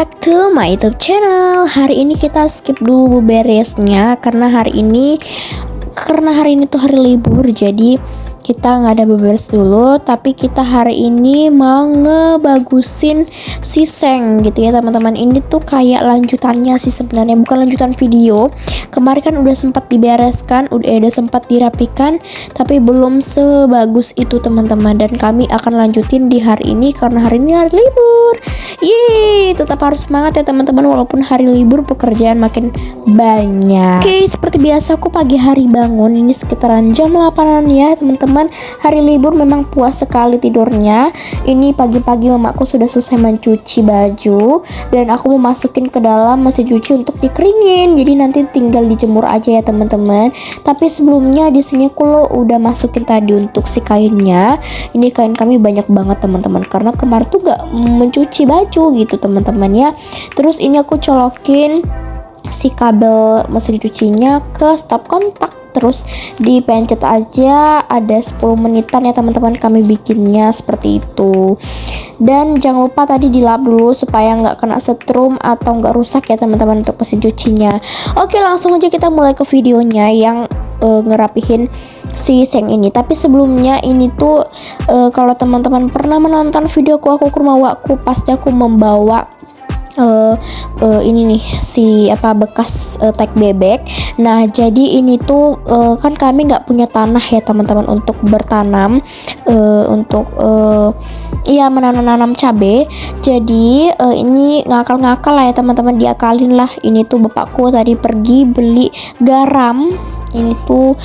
back to my YouTube channel. Hari ini kita skip dulu beresnya karena hari ini tuh hari libur, jadi kita nggak ada beberes dulu, tapi kita hari ini mau ngebagusin si Seng gitu ya teman-teman. Ini tuh kayak lanjutannya sih sebenarnya, bukan lanjutan video. Kemarin kan udah sempat dibereskan, udah sempat dirapikan, tapi belum sebagus itu teman-teman. Dan kami akan lanjutin di hari ini karena hari ini hari libur. Yeay, tetap harus semangat ya teman-teman, walaupun hari libur pekerjaan makin banyak. Oke, seperti biasa aku pagi hari bangun ini sekitaran jam 8-an ya teman-teman. Hari libur memang puas sekali tidurnya. Ini pagi-pagi mamaku sudah selesai mencuci baju dan aku mau masukin ke dalam mesin cuci untuk dikeringin. Jadi nanti tinggal dijemur aja ya teman-teman. Tapi sebelumnya di sini aku udah masukin tadi untuk si kainnya. Ini kain kami banyak banget teman-teman karena kemarin tuh gak mencuci baju gitu teman-teman ya. Terus ini aku colokin si kabel mesin cucinya ke stop kontak, terus dipencet aja, ada 10 menitan ya teman-teman kami bikinnya seperti itu. Dan jangan lupa tadi dilap dulu supaya nggak kena setrum atau nggak rusak ya teman-teman untuk mesin cucinya. Oke, langsung aja kita mulai ke videonya yang ngerapihin si Seng ini. Tapi sebelumnya ini tuh kalau teman-teman pernah menonton videoku aku ke rumah wakku, pasti aku membawa ini nih si bekas tek bebek. Nah jadi ini tuh kan kami nggak punya tanah ya teman-teman untuk bertanam, untuk menanam cabai. Jadi ini ngakal-ngakal lah ya teman-teman, diakalin lah. Ini tuh bapakku tadi pergi beli garam. Ini tuh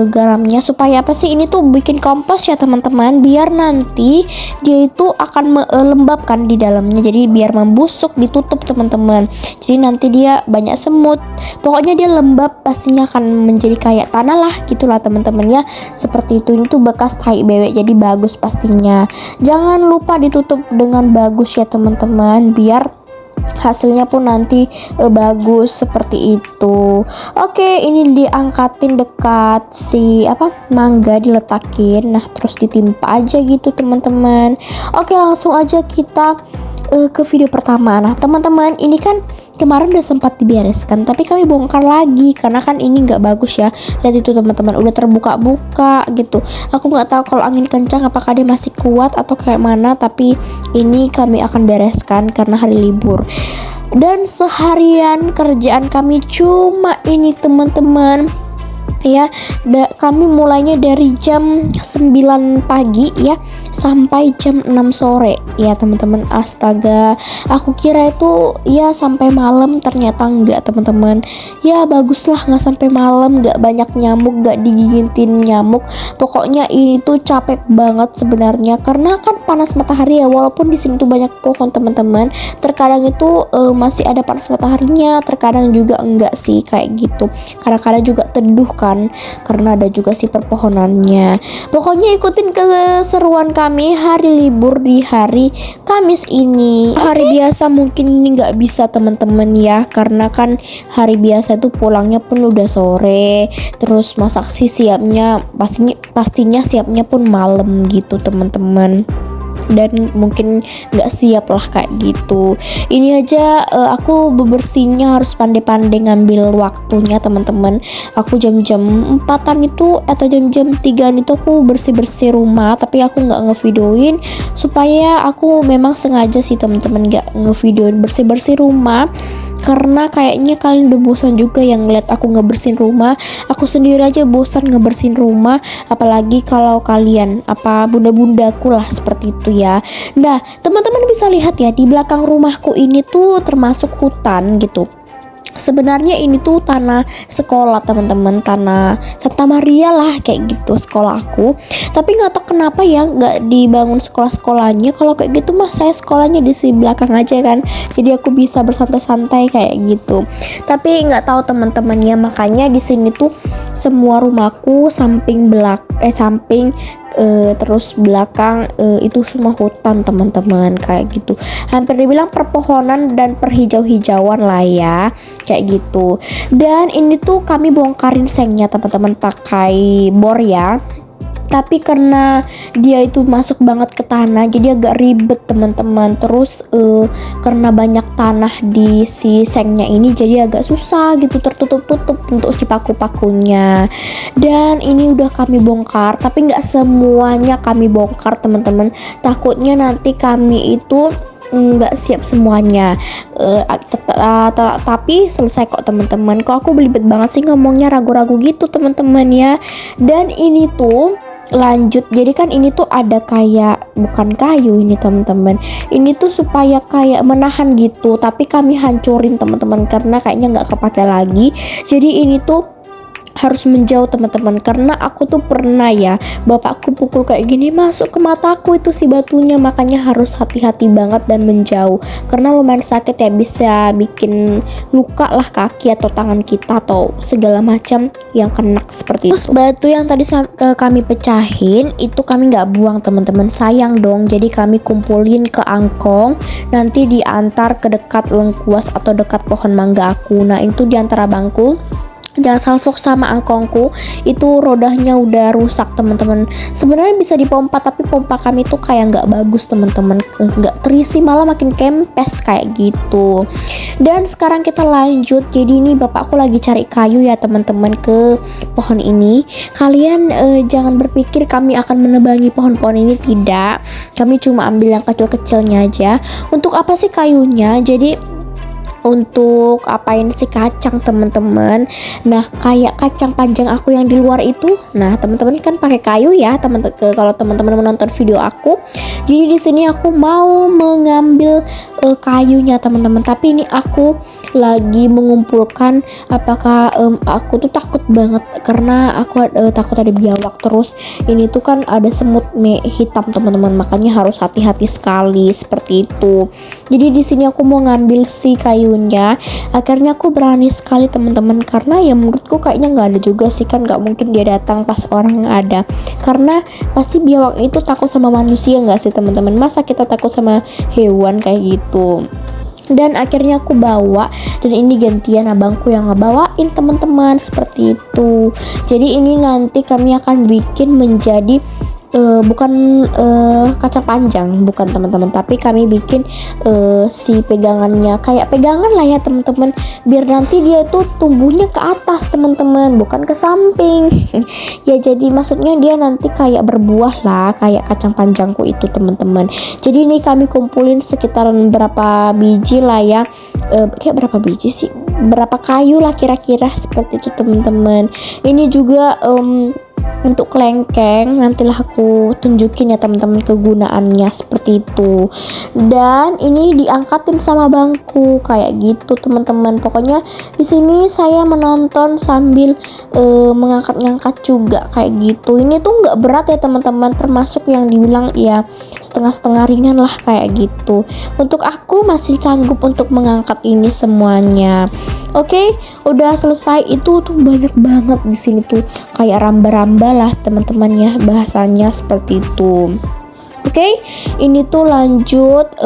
garamnya supaya apa sih? Ini tuh bikin kompos ya teman-teman, biar nanti dia itu akan lembab kan di dalamnya. Jadi biar membusuk, ditutup teman-teman. Jadi nanti dia banyak semut. Pokoknya dia lembab, pastinya akan menjadi kayak tanah lah gitulah teman-teman ya. Seperti itu. Ini tuh bekas tai bebek, jadi bagus pastinya. Jangan lupa ditutup dengan bagus ya teman-teman, biar hasilnya pun nanti bagus seperti itu. Oke, ini diangkatin dekat si mangga, diletakin. Nah terus ditimpa aja gitu teman-teman. Oke, langsung aja kita ke video pertama. Nah teman-teman, ini kan kemarin udah sempat dibereskan, tapi kami bongkar lagi karena kan ini nggak bagus ya. Lihat itu teman-teman, udah terbuka-buka gitu. Aku nggak tahu kalau angin kencang apakah dia masih kuat atau kayak mana, tapi ini kami akan bereskan karena hari libur. Dan seharian kerjaan kami cuma ini teman-teman ya. Kami mulainya dari jam 9 pagi ya sampai jam 6 sore ya teman-teman. Astaga, aku kira itu ya sampai malam, ternyata enggak teman-teman. Ya baguslah nggak sampai malam, nggak banyak nyamuk, nggak digigitin nyamuk. Pokoknya ini tuh capek banget sebenarnya karena kan panas matahari ya. Walaupun di sini tuh banyak pohon teman-teman, terkadang itu masih ada panas mataharinya, terkadang juga enggak sih kayak gitu. Kadang-kadang juga teduh kan, karena ada juga si perpohonannya. Pokoknya ikutin keseruan kami hari libur di hari Kamis ini. Hari biasa mungkin ini nggak bisa teman-teman ya, karena kan hari biasa itu pulangnya pun udah sore, terus masak sih siapnya pastinya siapnya pun malam gitu teman-teman. Dan mungkin nggak siap lah kayak gitu. Ini aja aku bebersihnya harus pandai-pandai ngambil waktunya teman-teman. Aku jam-jam 4-an itu atau jam-jam 3-an itu aku bersih-bersih rumah, tapi aku nggak ngevideoin supaya aku memang sengaja sih teman-teman nggak ngevideoin bersih-bersih rumah. Karena kayaknya kalian udah bosan juga yang ngeliat aku ngebersihin rumah. Aku sendiri aja bosan ngebersihin rumah, apalagi kalau kalian bunda-bundaku lah seperti itu ya. Nah teman-teman bisa lihat ya, di belakang rumahku ini tuh termasuk hutan gitu. Sebenarnya ini tuh tanah sekolah teman-teman, tanah Santa Maria lah kayak gitu sekolah aku. Tapi nggak tahu kenapa ya nggak dibangun sekolahnya. Kalau kayak gitu mah saya sekolahnya di si belakang aja kan, jadi aku bisa bersantai-santai kayak gitu. Tapi nggak tahu teman-teman ya, makanya di sini tuh semua rumahku samping terus belakang itu semua hutan teman-teman kayak gitu. Hampir dibilang perpohonan dan perhijau-hijauan lah ya kayak gitu. Dan ini tuh kami bongkarin sengnya teman-teman pakai bor ya. tapi karena dia itu masuk banget ke tanah jadi agak ribet teman-teman. Terus karena banyak tanah di si sengnya ini jadi agak susah gitu tertutup-tutup untuk si paku-pakunya. Dan ini udah kami bongkar, tapi nggak semuanya kami bongkar teman-teman, takutnya nanti kami itu nggak siap semuanya. Tapi selesai kok teman-teman. Kok aku belibet banget sih ngomongnya, ragu-ragu gitu teman-teman ya. Dan ini tuh lanjut, jadi kan ini tuh ada kayak bukan kayu ini teman-teman, ini tuh supaya kayak menahan gitu, tapi kami hancurin teman-teman karena kayaknya nggak kepake lagi. Jadi ini tuh harus menjauh teman-teman, karena aku tuh pernah ya bapakku pukul kayak gini masuk ke mataku itu si batunya, makanya harus hati-hati banget dan menjauh karena lumayan sakit ya, bisa bikin luka lah kaki atau tangan kita atau segala macam yang kena seperti itu. Terus batu yang tadi kami pecahin itu kami nggak buang teman-teman, sayang dong, jadi kami kumpulin ke angkong, nanti diantar ke dekat lengkuas atau dekat pohon mangga aku. Nah itu diantar abangku. Jangan salfok sama angkongku itu rodanya udah rusak teman-teman. Sebenarnya bisa dipompa tapi pompa kami tuh kayak nggak bagus teman-teman, nggak terisi, malah makin kempes kayak gitu. Dan sekarang kita lanjut, jadi ini bapakku lagi cari kayu ya teman-teman ke pohon ini. Kalian jangan berpikir kami akan menebangi pohon-pohon ini, tidak, kami cuma ambil yang kecil-kecilnya aja. Untuk apa sih kayunya? Jadi untuk apain si kacang teman-teman. Nah kayak kacang panjang aku yang di luar itu, nah teman-teman kan pakai kayu ya kalau teman-teman menonton video aku. Jadi di sini aku mau mengambil kayunya teman-teman, tapi ini aku lagi mengumpulkan. Apakah aku tuh takut banget karena aku takut ada biawak, terus ini tuh kan ada semut hitam teman-teman, makanya harus hati-hati sekali seperti itu. Jadi di sini aku mau ngambil si kayu. Akhirnya aku berani sekali teman-teman, karena ya menurutku kayaknya nggak ada juga sih, kan nggak mungkin dia datang pas orang ada, karena pasti biawak itu takut sama manusia nggak sih teman-teman, masa kita takut sama hewan kayak gitu. Dan akhirnya aku bawa, dan ini gantian abangku yang ngebawain teman-teman seperti itu. Jadi ini nanti kami akan bikin menjadi bukan kacang panjang, bukan teman-teman, tapi kami bikin si pegangannya kayak pegangan lah ya teman-teman, biar nanti dia tuh tumbuhnya ke atas teman-teman, bukan ke samping. Ya jadi maksudnya dia nanti kayak berbuah lah kayak kacang panjangku itu teman-teman. Jadi ini kami kumpulin sekitaran berapa biji lah ya, kayak berapa biji sih, berapa kayu lah kira-kira seperti itu teman-teman. Ini juga untuk kelengkeng, nantilah aku tunjukin ya teman-teman kegunaannya seperti itu. Dan ini diangkatin sama bangku kayak gitu teman-teman. Pokoknya di sini saya menonton sambil mengangkat-ngangkat juga kayak gitu. Ini tuh nggak berat ya teman-teman, termasuk yang dibilang ya setengah-setengah ringan lah kayak gitu. Untuk aku masih sanggup untuk mengangkat ini semuanya. Oke, udah selesai. Itu tuh banyak banget di sini tuh kayak ramba-ramba lah teman-teman ya, bahasanya seperti itu. Oke, ini tuh lanjut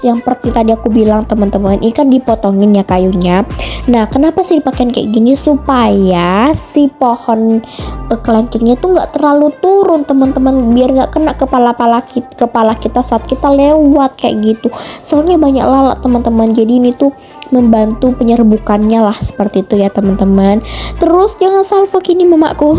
yang seperti tadi aku bilang teman-teman, ini kan dipotongin ya kayunya. Nah kenapa sih dipakein kayak gini, supaya si pohon kelengkengnya tuh nggak terlalu turun teman-teman, biar nggak kena kepala kita saat kita lewat kayak gitu. Soalnya banyak lalat teman-teman, jadi ini tuh membantu penyerbukannya lah seperti itu ya teman-teman. Terus jangan salvo gini mamaku.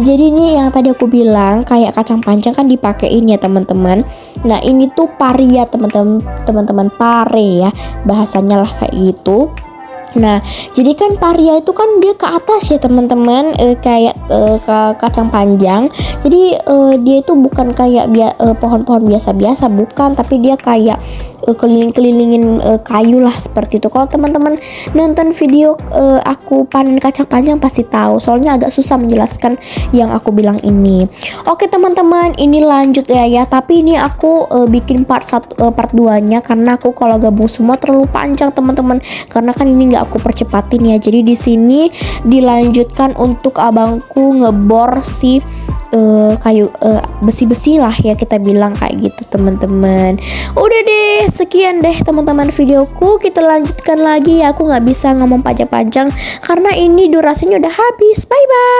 Jadi ini yang tadi aku bilang kayak kacang panjang kan dipakein ya teman-teman. Nah ini tuh pare ya teman-teman, pare ya bahasanya lah kayak gitu. Nah jadi kan paria itu kan dia ke atas ya teman-teman, kayak kacang panjang. Jadi dia itu bukan kayak pohon-pohon biasa-biasa, bukan, tapi dia kayak keliling-kelilingin kayu lah seperti itu. Kalau teman-teman nonton video aku panen kacang panjang pasti tahu, soalnya agak susah menjelaskan yang aku bilang ini. Oke teman-teman, ini lanjut ya, tapi ini aku bikin part 2-nya karena aku kalau gabung semua terlalu panjang teman-teman, karena kan ini nggak aku percepatin ya. Jadi di sini dilanjutkan untuk abangku ngebor si kayu besi-besi lah ya kita bilang kayak gitu teman-teman. Udah deh, sekian deh teman-teman videoku, kita lanjutkan lagi ya. Aku nggak bisa ngomong panjang-panjang karena ini durasinya udah habis. Bye bye.